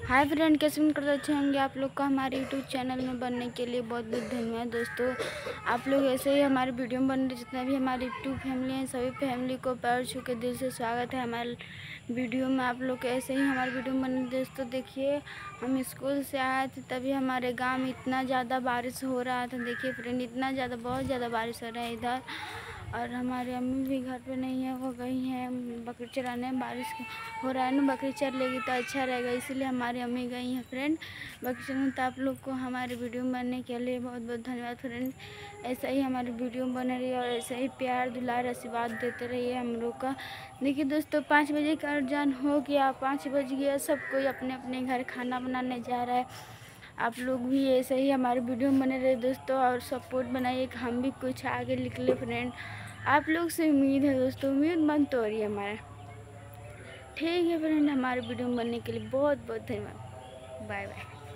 Hi friend, कैसे उम्मीद करते अच्छे होंगे आप लोग का हमारे यूट्यूब चैनल में बनने के लिए बहुत बहुत धन्यवाद दोस्तों। आप लोग ऐसे ही हमारे वीडियो में बन रहे, जितना भी हमारी यूट्यूब फैमिली है सभी फैमिली को पैर छू के दिल से स्वागत है हमारे वीडियो में। आप लोग ऐसे ही हमारे वीडियो में बन दोस्तों। देखिए, हम स्कूल से आए थे तभी हमारे गाँव में इतना ज़्यादा बारिश हो रहा था। देखिए फ्रेंड, इतना ज़्यादा बहुत ज़्यादा बारिश हो रहा है इधर। और हमारी अम्मी भी घर पे नहीं है, वो गई हैं बकरी चराने। बारिश हो रहा है ना, बकरी चर लेगी तो अच्छा रहेगा, इसीलिए हमारी अम्मी गई हैं फ्रेंड बकरी चराने। तो आप लोग को हमारे वीडियो में बनने के लिए बहुत बहुत धन्यवाद फ्रेंड। ऐसा ही हमारी वीडियो में बने रहिए और ऐसे ही प्यार दुलार आशीर्वाद देते रहिए हम लोग का। देखिए दोस्तों, 5 बजे का अजान हो गया, 5 बज गया, सब कोई अपने अपने घर खाना बनाने जा रहा है। आप लोग भी ऐसे ही हमारे वीडियो में बने रहे दोस्तों और सपोर्ट बनाइए कि हम भी कुछ आगे निकले फ्रेंड। आप लोग से उम्मीद है दोस्तों, उम्मीद बन तो रही है हमारा। ठीक है फ्रेंड, हमारे वीडियो में बनने के लिए बहुत बहुत धन्यवाद। Bye bye.